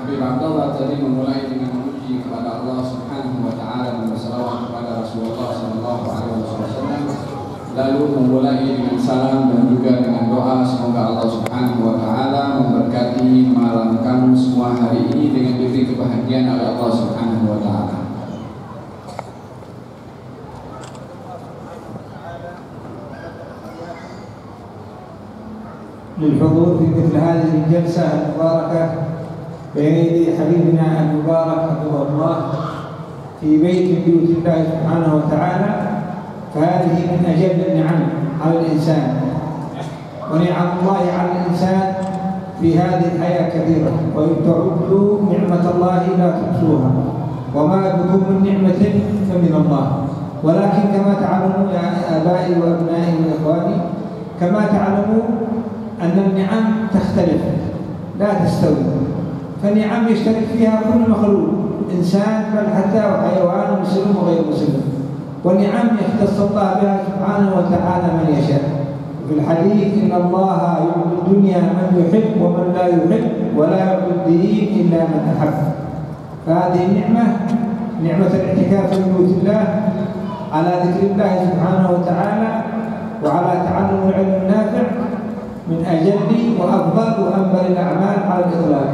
Habib Abdullah tadi memulai dengan memuji kepada Allah Subhanahu wa taala dan bersalawat kepada Rasulullah sallallahu alaihi wasallam, lalu memulai dengan salam dan juga dengan doa semoga Allah Subhanahu wa taala memberkati malam kamu semua hari ini dengan diberi kebahagiaan oleh Allah Subhanahu wa taala. للحضور في مثل هذه الجلسة المباركة بين يدي حبيبنا المبارك حفظه الله في بيت من بيوت الله سبحانه وتعالى، فهذه من أجل النعم على الإنسان، ونعم الله على الإنسان في هذه الحياة كثيرة، وإن تعدوا نعمة الله لا تحصوها، وما بكم من نعمة فمن الله. ولكن كما تعلمون يا آبائي وأبنائي وإخواني، كما تعلمون أن النعم تختلف لا تستوي، فالنعم يشترك فيها كل مخلوق، إنسان بل حتى وحيوان مسلم وغير مسلم، والنعم يختص الله بها سبحانه وتعالى من يشاء. في الحديث إن الله يعطي الدنيا من يحب ومن لا يحب، ولا يعطي الدين إلا من أحب. فهذه النعمة نعمة الاعتكاف في بيوت الله على ذكر الله سبحانه وتعالى وعلى تعلم العلم النافع من أجل وأفضل وأنبل الأعمال على الإطلاق.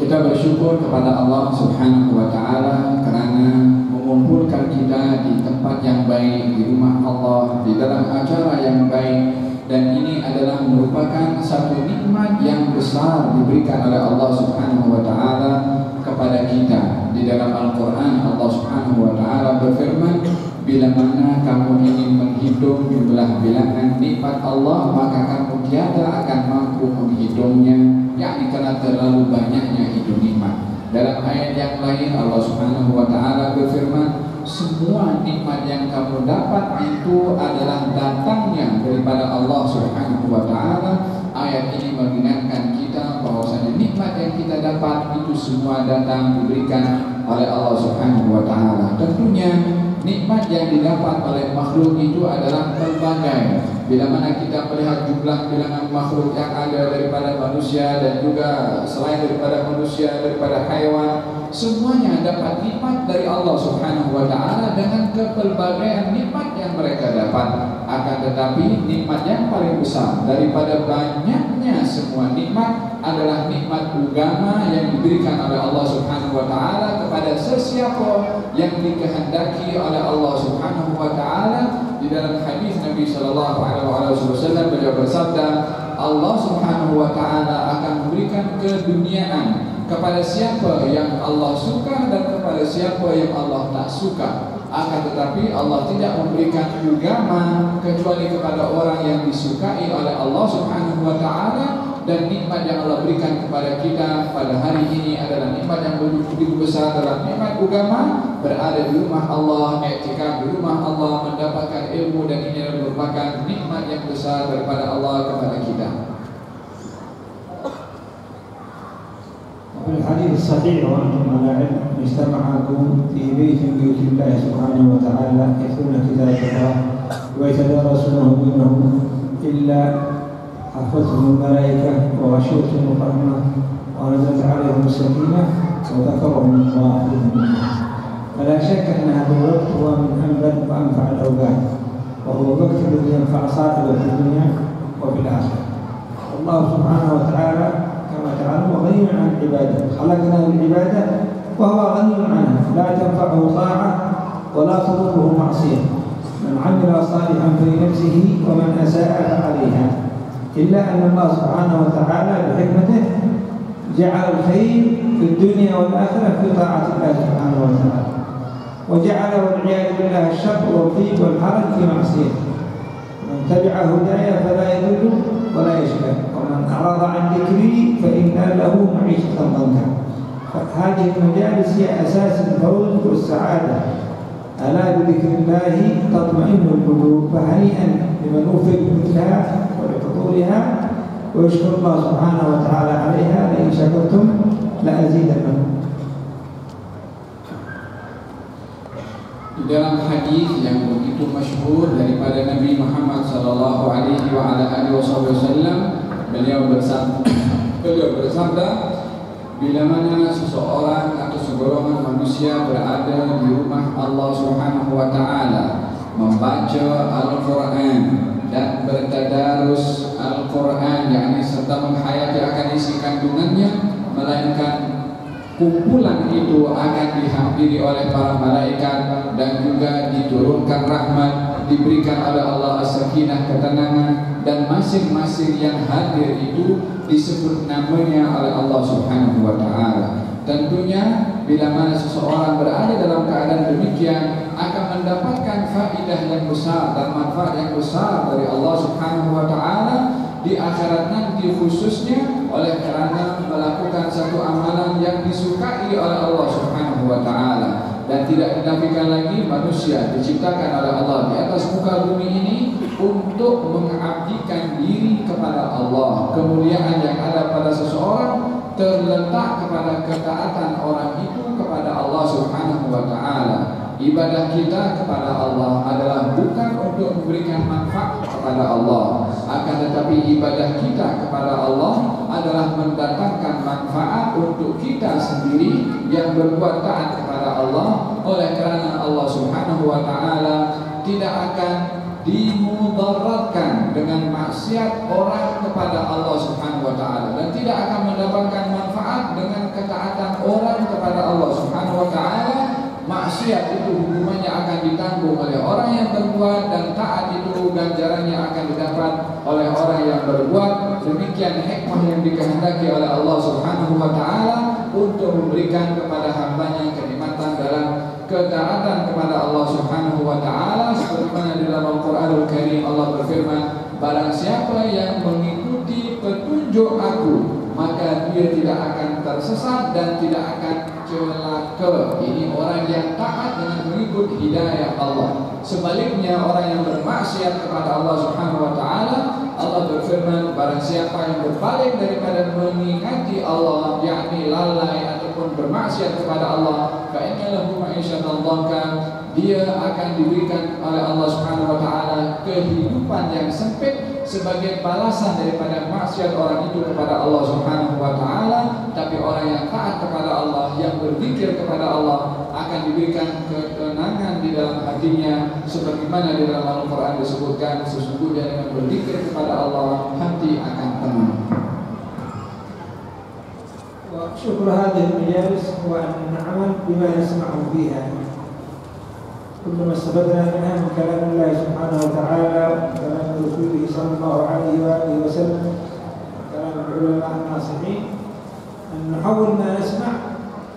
Kita bersyukur kepada Allah Subhanahu wa taala karena mengumpulkan kita di tempat yang baik, di rumah Allah, di dalam acara yang baik, dan ini adalah merupakan satu nikmat yang besar diberikan oleh Allah Subhanahu wa taala kepada kita. Di dalam Al-Qur'an Allah Subhanahu wa taala berfirman, bila mana kamu ingin menghitung jumlah bilangan nikmat Allah, maka kamu tiada akan mampu menghitungnya, yakni karena terlalu banyaknya itu nikmat. Dalam ayat yang lain Allah Subhanahu wa taala berfirman, semua nikmat yang kamu dapat itu adalah datangnya daripada Allah Subhanahu wa taala. Ayat ini mengingatkan kita bahwasanya nikmat yang kita dapat itu semua datang diberikan oleh Allah Subhanahu wa taala. Tentunya nikmat yang didapat oleh makhluk itu adalah berbagai. Bila mana kita melihat jumlah bilangan makhluk yang ada daripada manusia dan juga selain daripada manusia, daripada haiwan, semuanya dapat nikmat dari Allah Subhanahu wa taala dengan kepelbagaian nikmat yang mereka dapat. Akan tetapi nikmat yang paling besar daripada banyaknya semua nikmat adalah nikmat agama yang diberikan oleh Allah Subhanahu wa taala kepada sesiapa yang dikehendaki oleh Allah Subhanahu wa taala. Di dalam hadis Nabi sallallahu alaihi wasallam beliau bersabda, Allah Subhanahu wa taala akan memberikan keduniaan kepada siapa yang Allah suka dan kepada siapa yang Allah tak suka. Akan tetapi Allah tidak memberikan agama kecuali kepada orang yang disukai oleh Allah Subhanahu wa taala. Dan nikmat yang Allah berikan kepada kita pada hari ini adalah nikmat yang begitu besar, adalah nikmat agama, berada di rumah Allah, i'tikaf di rumah Allah, mendapatkan ilmu, dan ini adalah merupakan nikmat yang besar daripada Allah kepada kita. وفي الحديث الصحيح وأنتم على علم اجتمعكم في بيت من بيوت الله سبحانه وتعالى يتلون كتاب الله ويتدارسونه بينهم إلا حفتهم الملائكة وغشيتهم الرحمة ونزلت عليهم السكينة وذكرهم الله في المنام. فلا شك أن هذا الوقت هو من أنبل وأنفع الأوقات، وهو الوقت الذي ينفع صاحبه في الدنيا وفي الآخرة. الله سبحانه وتعالى كما تعلم غني عن عباده، خلقنا للعبادة وهو غني عنها، لا تنفعه طاعة ولا تضره معصية. من عمل صالحا فلنفسه ومن أساء فعليها، إلا أن الله سبحانه وتعالى بحكمته جعل الخير في الدنيا والآخرة في طاعة الله سبحانه وتعالى، وجعل والعياذ بالله الشر والضيق والحرج في معصيته. من تبع هدايا فلا يضل ولا يشقى، ومن أعرض عن ذكري فإن له معيشة ضنكا. فهذه المجالس هي أساس الفوز والسعادة. ألا بذكر الله تطمئن القلوب، فهنيئا لمن وفق بمثلها ولحضورها، ويشكر الله سبحانه وتعالى عليها. لئن شكرتم لأزيدنكم. Di dalam hadis yang begitu masyhur daripada Nabi Muhammad sallallahu alaihi wa ala alihi wasallam, beliau bersabda, Beliau bersabda, bila mana seseorang atau segolongan manusia berada di rumah Allah Subhanahu wa taala, membaca Al-Qur'an dan bertadarus Al-Qur'an, yakni serta menghayati akan isi kandungannya, melainkan kumpulan itu akan dihampiri oleh para malaikat dan juga diturunkan rahmat, diberikan oleh Allah as-sakinah, ketenangan, dan masing-masing yang hadir itu disebut namanya oleh Allah Subhanahu wa taala. Tentunya bila mana seseorang berada dalam keadaan demikian akan mendapatkan faidah yang besar dan manfaat yang besar dari Allah Subhanahu wa taala di akhirat nanti, khususnya oleh karena melakukan satu amalan yang disukai oleh Allah Subhanahu wa taala. Dan tidak dinafikan lagi, manusia diciptakan oleh Allah di atas muka bumi ini untuk mengabdikan diri kepada Allah. Kemuliaan yang ada pada seseorang terletak kepada ketaatan orang itu kepada Allah Subhanahu wa taala. Ibadah kita kepada Allah adalah bukan untuk memberikan manfaat kepada Allah, akan tetapi ibadah kita kepada Allah adalah mendatangkan manfaat untuk kita sendiri yang berbuat taat kepada Allah. Oleh karena Allah Subhanahu wa taala tidak akan dimudaratkan dengan maksiat orang kepada Allah Subhanahu wa taala, dan tidak akan mendapatkan manfaat dengan ketaatan orang kepada Allah Subhanahu wa taala. Maksiat itu hukumannya akan ditanggung oleh orang yang berbuat, dan taat itu ganjarannya akan didapat oleh orang yang berbuat. Demikian hikmah yang dikehendaki oleh Allah Subhanahu wa taala untuk memberikan kepada hambanya kenikmatan dalam ketaatan kepada Allah Subhanahu wa taala, sebagaimana di dalam Al-Qur'anul Karim Allah berfirman, barang siapa yang mengikuti petunjuk aku, maka dia tidak akan tersesat dan tidak akan celaka. Ini orang yang taat dengan mengikut hidayah Allah. Sebaliknya orang yang bermaksiat kepada Allah Subhanahu wa taala, Allah berfirman, barang siapa yang berpaling daripada mengingati Allah, yakni lalai ataupun bermaksiat kepada Allah, fa inna lahu ma'isyatan dhanka, dia akan diberikan oleh Allah Subhanahu wa taala kehidupan yang sempit sebagai balasan daripada maksiat orang itu kepada Allah Subhanahu wa taala. Tapi orang yang taat kepada Allah, yang berzikir kepada Allah, akan diberikan ketenangan di dalam hatinya, sebagaimana di dalam Al-Qur'an disebutkan, sesungguhnya dengan berzikir kepada Allah hati akan tenang. Wa syukur hadhihi al-majalis wa an na'mal bima nasma'u fiha. كل ما استفدنا منها من كلام الله سبحانه وتعالى وكلام رسوله صلى الله عليه وآله وسلم وكلام العلماء الناصحين، أن نحول ما نسمع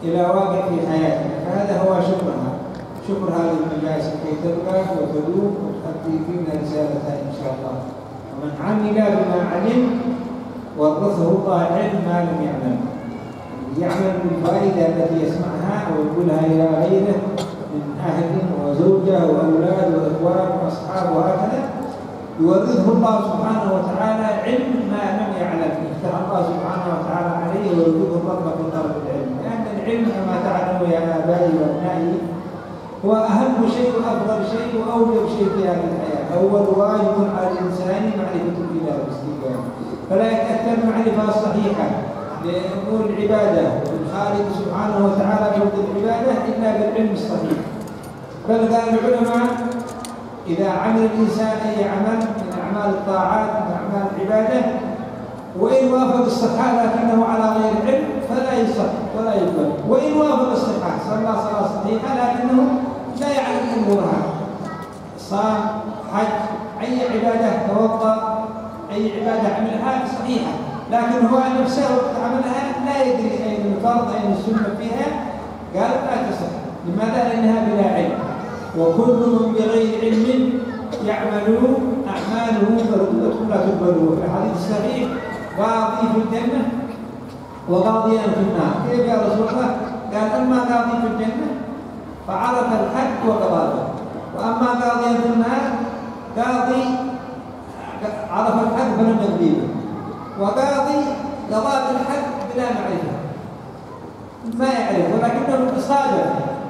إلى واقع في حياتنا. هذا هو شكر هذه المجالس كي تبقى وتدوم وتؤدي فينا رسالتها إن شاء الله. ومن عمل بما علم ورثه الله علم ما لم يعلم، يعمل بالفائدة التي يسمعها ويقولها إلى غيره من أهل وزوجة وأولاد وإخوان وأصحاب وهكذا، يورثه الله سبحانه وتعالى علم ما لم يعلم، يفتح الله سبحانه وتعالى عليه ويرزقه الرغبة في طلب العلم. لأن العلم كما تعلموا يا آبائي وأبنائي هو أهم شيء وأفضل شيء وأوجب شيء في هذه الحياة. أول واجب على الإنسان معرفة الإله والاستيقاظ، فلا يتأثر المعرفة الصحيحة لأمور العبادة والخالق سبحانه وتعالى بوجود العبادة إلا بالعلم الصحيح. بل قال العلماء إذا عمل الإنسان أي عمل من أعمال الطاعات من أعمال العبادة وإن وافق الصحة لكنه على غير علم فلا يصح ولا يقبل، وإن وافق الصحة صلى صلاة صحيحة لكنه لا يعلم أمورها، صام حج أي عبادة توضأ أي عبادة عملها صحيحة، لكن هو نفسه وقت عملها لا يدري أين الفرض أين السنة فيها، قال لا تصح. لماذا؟ لأنها بلا علم. وكل من بغير علم يعمل أعماله فردة لا تقبل. في الحديث الصحيح قاضي في الجنة وقاضيان في النار. كيف يا رسول الله؟ قال أما قاضي في الجنة فعرف الحد وقضاه، وأما قاضيان في النار قاضي عرف الحد فلم يقضيه، وقاضي قضاء الحد بلا معرفة ما يعرف ولكنه صادق،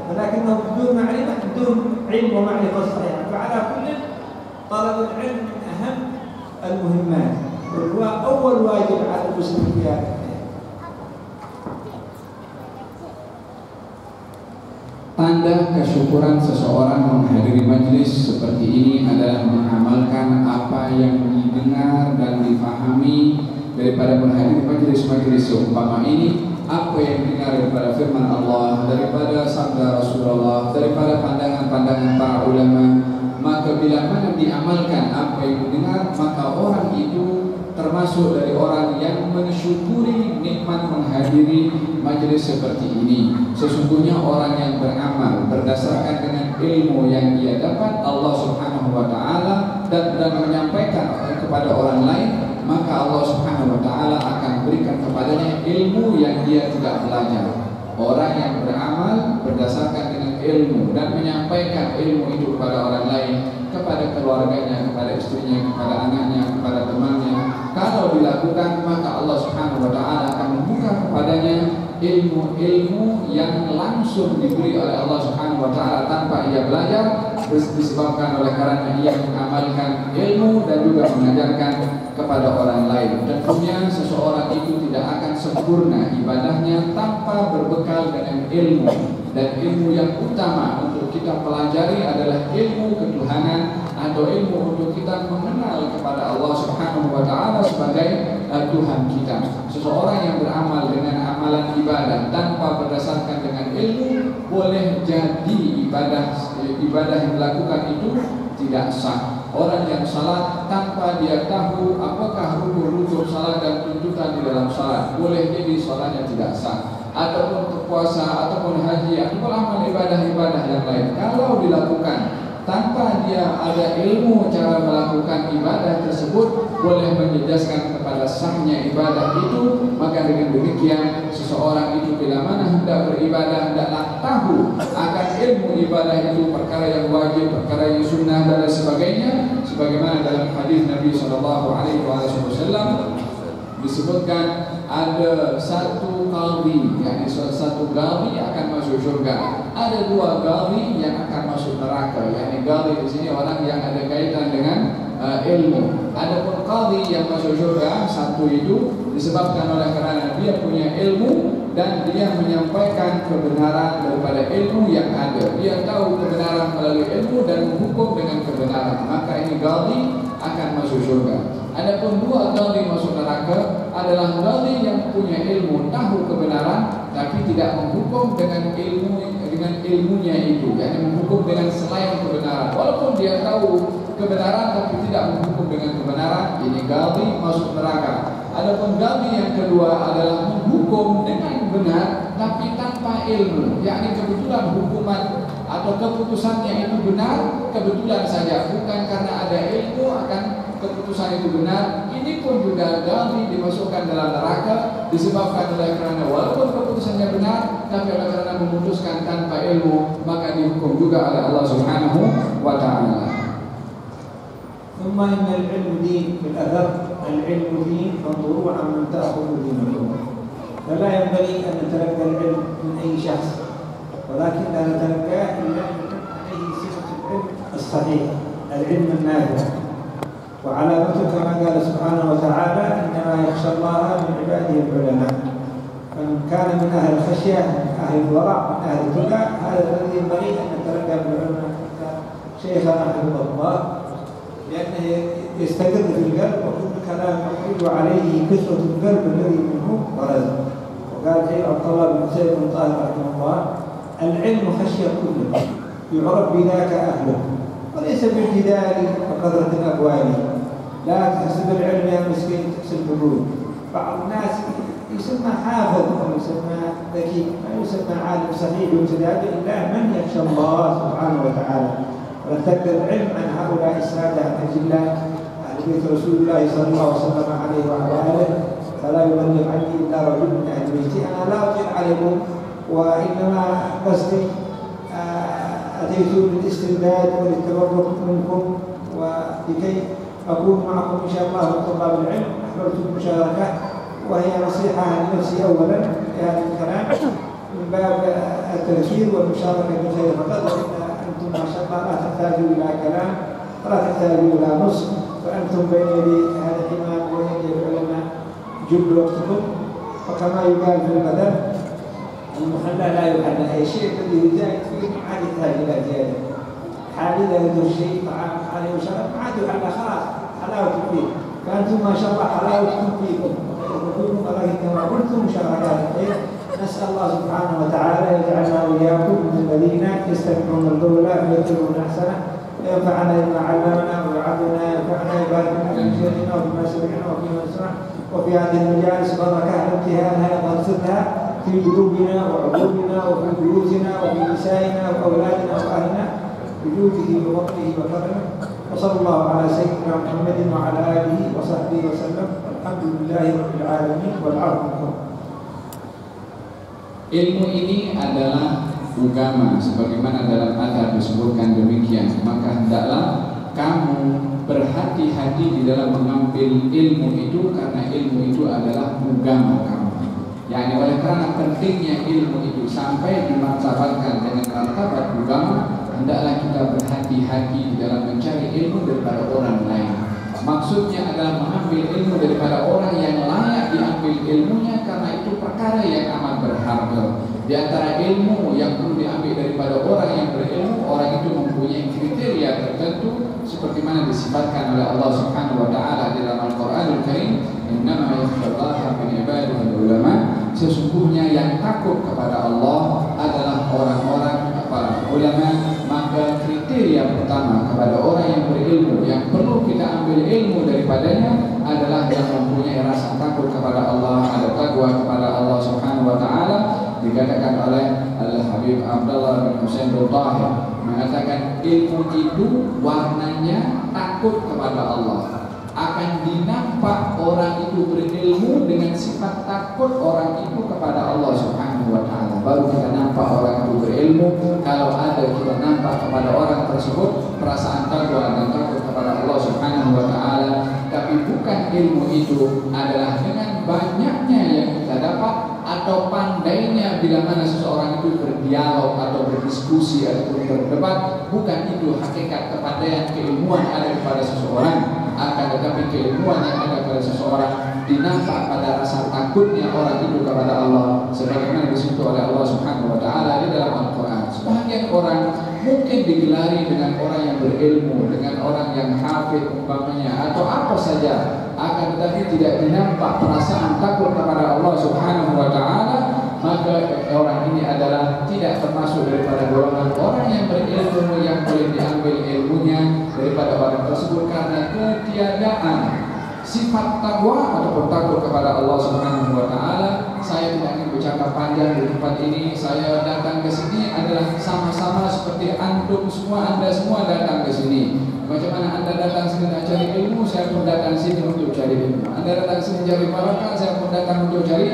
ولكنه بدون معرفة بدون علم ومعرفة صحيحة. فعلى كل طلب العلم من أهم المهمات، وهو أول واجب على المسلم في هذا الحياة. Tanda kesyukuran seseorang menghadiri majelis seperti ini adalah mengamalkan apa yang didengar dan difahami daripada menghadiri majelis-majelis seumpama ini. Apa yang didengar daripada firman Allah, daripada sabda Rasulullah, daripada pandangan-pandangan para ulama, maka bila mana diamalkan apa yang didengar, maka orang itu termasuk dari orang yang mensyukuri nikmat menghadiri majelis seperti ini. Sesungguhnya orang yang beramal berdasarkan dengan ilmu yang dia dapat Allah Subhanahu wa taala dan menyampaikan kepada orang lain, maka Allah Subhanahu wa taala akan berikan kepadanya ilmu yang dia tidak belajar. Orang yang beramal berdasarkan dengan ilmu dan menyampaikan ilmu itu kepada orang lain, kepada keluarganya, kepada istrinya, kepada anaknya, kepada temannya, kalau dilakukan maka Allah Subhanahu wa taala akan membuka kepadanya ilmu-ilmu yang langsung diberi oleh Allah Subhanahu wa taala tanpa ia belajar, disebabkan oleh karena ia mengamalkan ilmu dan juga mengajarkan kepada orang lain. Tentunya seseorang itu tidak akan sempurna ibadahnya tanpa berbekal dengan ilmu, dan ilmu yang utama untuk kita pelajari adalah ilmu ketuhanan atau ilmu untuk kita mengenal kepada Allah Subhanahu wa taala sebagai Tuhan kita. Seseorang yang beramal dengan amalan ibadah tanpa berdasarkan dengan ilmu, boleh jadi ibadah yang dilakukan itu tidak sah. Orang yang salat tanpa dia tahu apakah rukun-rukun salat dan tuntutan di dalam salat, boleh jadi salatnya tidak sah. Ataupun puasa, ataupun haji, ataupun amal ibadah-ibadah yang lain, kalau dilakukan tanpa dia ada ilmu cara melakukan ibadah tersebut, boleh menjejaskan kepada sahnya ibadah itu. Maka dengan demikian seseorang itu bila mana hendak beribadah hendaklah tahu akan ilmu ibadah itu, perkara yang wajib, perkara yang sunnah dan sebagainya. Sebagaimana dalam hadis Nabi SAW disebutkan ada satu qadhi, yakni satu qadhi akan masuk surga. Ada dua qadhi yang akan masuk neraka. Yakni qadhi di sini orang yang ada kaitan dengan ilmu. Adapun qadhi yang masuk surga, satu itu disebabkan oleh karena dia punya ilmu dan dia menyampaikan kebenaran daripada ilmu yang ada. Dia tahu kebenaran melalui ilmu dan menghukum dengan kebenaran. Maka ini qadhi akan masuk surga. Adapun dua qadhi masuk neraka adalah qadhi yang punya ilmu, tahu kebenaran tapi tidak menghukum dengan ilmunya itu, yakni menghukum dengan selain kebenaran. Walaupun dia tahu kebenaran tapi tidak menghukum dengan kebenaran, ini qadhi masuk neraka. Adapun qadhi yang kedua adalah menghukum dengan benar tapi tanpa ilmu, yakni kebetulan hukuman atau keputusannya itu benar kebetulan saja, bukan karena ada ilmu akan keputusan itu benar. Ini pun juga qadhi dimasukkan dalam neraka disebabkan oleh karena walaupun keputusannya benar tapi oleh karena memutuskan tanpa ilmu, maka dihukum juga oleh Allah Subhanahu wa taala. ثم إن العلم دين في الأثر، العلم دين فانظروا عمن تأخذ دينكم. فلا ينبغي أن نتلقى العلم من أي شخص، ولكن لا نتلقاه إلا من عليه صفة العلم الصحيح، العلم النافع. وعلامته كما قال سبحانه وتعالى إنما يخشى الله من عباده العلماء. فمن كان من أهل الخشية، من أهل الورع، من أهل التقى، هذا الذي ينبغي أن نتلقى من العلماء. شيخنا حفظه الله لأنه يستقر في القلب وكل كلام يحيل عليه كسوة القلب الذي منه ورد. وقال شيخ عبد الله بن سيد بن طاهر رحمه الله: العلم خشية كله يعرف بذاك أهله، وليس بالجدال وكثرة الأقوال. لا تحسب العلم يا مسكين تحسب البرود. بعض الناس يسمى حافظ أو يسمى ذكي، ما يسمى عالم صحيح ومتدابر إلا من يخشى الله سبحانه وتعالى. ونتلقى العلم عن هؤلاء السادة الأجلاء أهل بيت رسول الله صلى الله وسلم عليه وعلى آله. فلا يبلغ عني إلا رجل من أهل بيتي. أنا لا أطيل عليكم، وإنما قصدي أتيت للاستمداد وللتبرك منكم، ولكي أكون معكم إن شاء الله طلاب العلم. أحببت المشاركة، وهي نصيحة لنفسي أولا في هذا الكلام من باب التذكير والمشاركة بالخير فقط. أنتم ما شاء الله لا تحتاجوا إلى كلام ولا تحتاجوا إلى نصح، فأنتم بين يدي هذا الإمام وبين يدي العلماء جل وقتكم. وكما يقال في المثل: المخلى لا يحلى أي شيء الذي يزايد فيه ما عاد يحتاج إلى زيادة. حال إذا يدور شيء طعام حالي وشرب ما عاد يحلى خلاص حلاوة فيه. فأنتم ما شاء الله حلاوتكم فيكم وكلكم الله كما قلتم مشاركات الخير. نسأل الله سبحانه وتعالى يجعلنا وإياكم من الذين يستمعون القول فيتبعون أحسنه وينفعنا بما علمنا ويعلمنا ينفعنا يبارك لنا في شيخنا وفيما سمعنا وفيما نسمع وفي هذه المجالس بركة ابتهالها وارصدها في قلوبنا وعقولنا وفي بيوتنا وفي نسائنا وأولادنا وأهلنا بجوده وفضله وكرمه. وصلى الله على سيدنا محمد وعلى آله وصحبه وسلم. الحمد لله رب العالمين والعفو. Ilmu ini adalah agama, sebagaimana dalam adab disebutkan demikian. Maka hendaklah kamu berhati-hati di dalam mengambil ilmu itu, karena ilmu itu adalah agama kamu. Yani oleh karena pentingnya ilmu itu sampai dimartabatkan dengan martabat agama, hendaklah kita berhati-hati di dalam mencari ilmu daripada orang lain. Maksudnya adalah mengambil ilmu daripada orang yang layak diambil ilmunya, karena itu perkara yang amat berharga. Di antara ilmu yang perlu diambil daripada orang yang berilmu, orang itu mempunyai kriteria tertentu seperti mana disifatkan oleh Allah Subhanahu wa taala di dalam Al-Qur'anul Karim, "Innama yakhshallaha min ibadihi ulama." Sesungguhnya yang takut kepada Allah adalah orang-orang para ulama. Maka kriteria pertama kepada orang yang berilmu, yang perlu kita ambil ilmu daripadanya, adalah yang mempunyai rasa takut kepada Allah, ada takwa kepada Allah Subhanahu wa taala. Dikatakan oleh Al-Habib Abdullah bin Husain bin Tahir, mengatakan ilmu itu warnanya takut kepada Allah. Akan dinampak orang itu berilmu dengan sifat takut orang itu kepada Allah Subhanahu wa taala. Baru kita nampak orang itu berilmu kalau ada kita nampak kepada orang tersebut perasaan takwa dan takut kepada Allah Subhanahu wa taala. Tapi bukan ilmu itu adalah dengan banyaknya yang kita dapat atau pandainya bila mana seseorang itu berdialog atau berdiskusi atau berdebat. Bukan itu hakikat kepandaian keilmuan ada kepada seseorang. Akan tetapi keilmuan yang ada pada seseorang dinampak pada rasa takutnya orang itu kepada Allah, sebagaimana disebut oleh Allah Subhanahu wa taala di dalam Al-Qur'an. Sebagian orang mungkin digelari dengan orang yang berilmu, dengan orang yang hafid umpamanya atau apa saja, akan tetapi tidak dinampak perasaan takut kepada Allah Subhanahu wa taala, maka orang ini adalah tidak termasuk daripada golongan orang yang berilmu yang boleh diambil ilmunya daripada orang tersebut, karena ketiadaan sifat takwa ataupun takut kepada Allah Subhanahu wa taala. Saya tidak ingin bercakap panjang di tempat ini. Saya datang ke sini adalah sama-sama seperti antum semua, Anda semua datang ke sini. Bagaimana Anda datang sini untuk cari ilmu, saya pun datang sini untuk cari ilmu. Anda datang sini cari barakah, saya pun datang untuk cari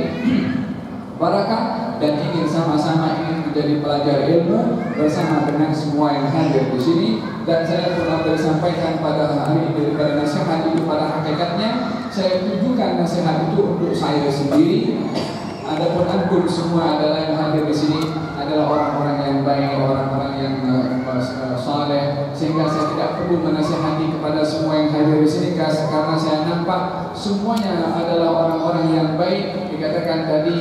barakah, dan ingin sama-sama ingin menjadi pelajar ilmu bersama dengan semua yang hadir di sini. Dan saya pernah sampaikan pada hari ini daripada nasihat itu pada hakikatnya saya tujukan nasihat itu untuk saya sendiri. Adapun antum semua adalah yang hadir di sini adalah orang-orang yang baik, orang-orang yang saleh, sehingga saya tidak perlu menasihati kepada semua yang hadir di sini karena saya nampak semuanya adalah orang-orang yang baik. Dikatakan tadi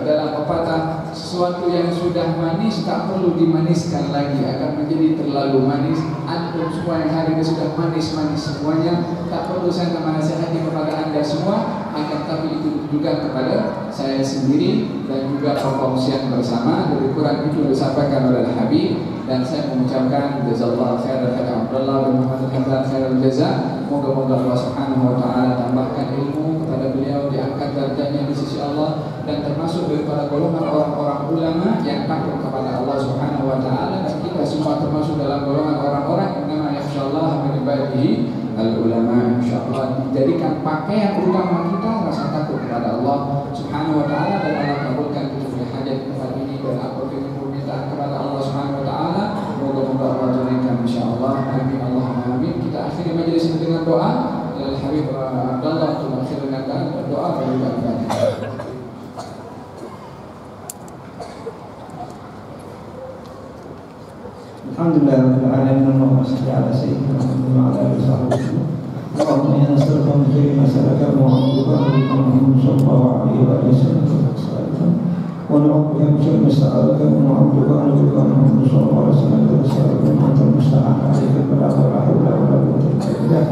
dalam pepatah, sesuatu yang sudah manis tak perlu dimaniskan lagi, akan menjadi terlalu manis. Antum semua yang hari ini sudah manis-manis semuanya, tak perlu saya menasihati kepada anda semua, akan tapi itu juga kepada saya sendiri dan juga perkongsian bersama. Lebih kurang itu disampaikan oleh Habib, dan saya mengucapkan jazakallahu khairan kepada Abdullah bin Muhammad khairal jaza. Moga-moga Allah Subhanahu wa taala tambahkan ilmu kepada beliau, diangkat derajatnya di sisi Allah, dan termasuk daripada golongan orang-orang ulama yang takut kepada Allah Subhanahu wa taala. Dan kita semua termasuk dalam golongan orang-orang yang nama yakhshallaha min ibadihi al-ulama. Insyaallah dijadikan pakaian utama kita rasa takut kepada Allah Subhanahu wa taala, dan Allah kabulkan kita hajat tempat ini dan apapun permintaan kepada Allah Subhanahu wa taala. Moga-moga Allah tunaikan insyaallah. Amin Allahumma amin. Kita akhiri majelis ini dengan doa. Al-Habib Abdullah untuk mengakhiri dengan doa bagi kita. Alhamdulillah rabbil alamin. Allahumma shalli ala sayyidina Muhammad wa ala alihi wasallam. Allahumma inna nas'aluka min khayri ma sa'alaka Muhammadun sallallahu alaihi wa sallam wa na'udzu بك من شر ما استعاذك من عبدك ونبيك محمد صلى الله عليه وسلم نسألك من أنت المستعان عليك البلاغ ولا حول ولا قوة إلا بالله.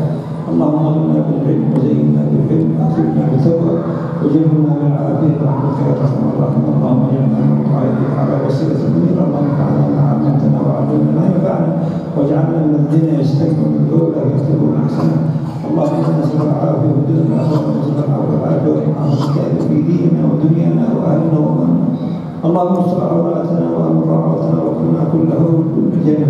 اللهم اغننا بالعلم وزينا بالعلم واكرمنا بالتقوى وجنبنا بالعافيه برحمتك يا ارحم الراحمين. اللهم اجعلنا من القائدين على وسيله منيره. اللهم انفعنا ما علمتنا وعلمنا ما ينفعنا واجعلنا من الذين يستكبرون القول ويكتبون احسنه. اللهم انا نسال العافيه في الدنيا والاخره ونسال العافيه والعافيه في ديننا ودنيانا واهلنا وامنا. اللهم استر عوراتنا وامن روعاتنا وكلنا كله كل جنه.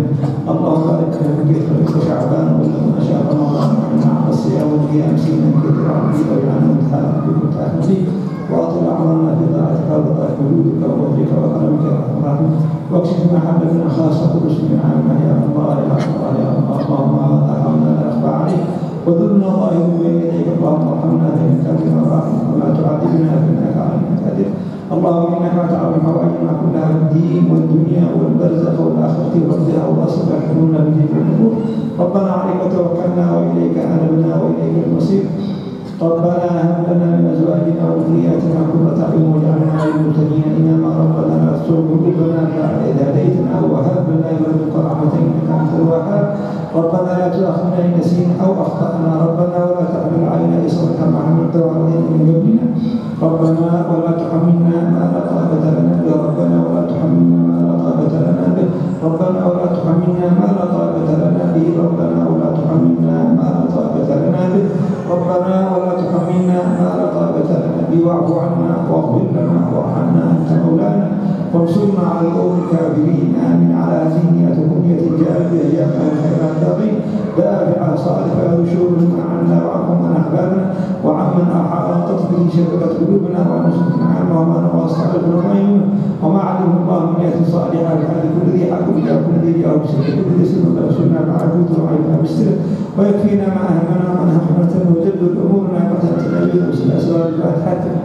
اللهم بارك لنا في خير شعبان وبلغنا شهر رمضان وعنا على الصيام والقيام سينا كثيرا عبيد واجعلنا امتحانا بكم تحمدي واطل اعمالنا في طاعتك ورضاك وجودك وفضلك وكرمك يا ارحم الراحمين. واكشف ما حل منا خاصه رسل عامه يا الله يا الله يا الله. اللهم هذا حولنا لا يخفى عليك وذلنا ظاهر بين يديك. اللهم ارحمنا فانك بنا راحم ولا تعذبنا فانك علينا قادر. اللهم انك تعلم حوائجنا كلها الدين والدنيا والبرزخ والاخره وردها واصلح حلولنا بجميع الامور. ربنا عليك توكلنا واليك انبنا واليك المصير. ربنا هب لنا من ازواجنا وذرياتنا قرة اعين واجعلنا للمتقين اماما. ربنا لا تزغ قلوبنا بعد اذ هديتنا وهب لنا من لدنك رحمة انك انت الوهاب. ربنا لا تؤاخذنا ان نسينا او اخطانا. ربنا ولا تحمل علينا اصرا كما حملته على الذين من قبلنا. ربنا ولا تحملنا ما لا طاقة لنا به. ربنا ولا تحملنا ما لا طاقة لنا به. ربنا ولا تحملنا ما لا طاقة لنا به. ربنا ولا تحملنا ما لا طاقة لنا به. ربنا ولا تحملنا ما لا طاقة لنا به. واعف عنا واغفر لنا وارحمنا انت مولانا وانصرنا على القوم الكافرين. امين على دينية كنية الجارية يا الخيرات باقين دافع صالحا رشور من عنا وعنكم من احبابنا وعمن احاطت به شبكة قلوبنا ونسكنا عنه وما نواصل الغنائم وما علم الله من يأتي صالحا بحد كل ذي حق بجاه كل ذي جاه بسر كل ذي سر الله سنة بعجوت وعيبنا بالسر ويكفينا ما أهمنا ومن حكمتنا وجد أمورنا قتلتنا بنفس الأسرار الفاتحة.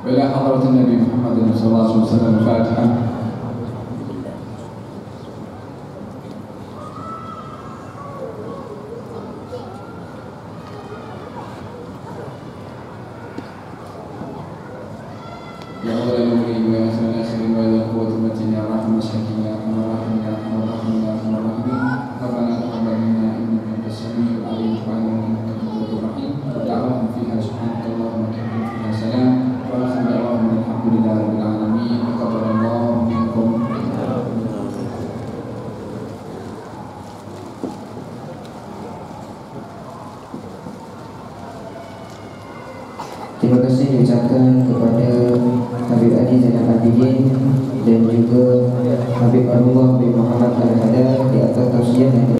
وإلى حضرة النبي محمد صلى الله عليه وسلم الفاتحة. يا أول الأولين ويا آخر الآخرين وإلى قوة المتين يا رحمة المساكين يا أرحم الراحمين يا أرحم الراحمين يا أرحم الراحمين. ربنا تقبل منا إنك أنت السميع العليم وعلمنا إنك أنت التواب الرحيم. دعواهم فيها سبحانك اللهم وبحمدك فيها سلام وآخر دعواهم الحمد لله رب العالمين. تقبل الله منكم. Terima kasih diucapkan kepada Habib Adi Zainal Abidin dan juga Habib Arullah bin Muhammad Al-Hadar di atas tausiah yang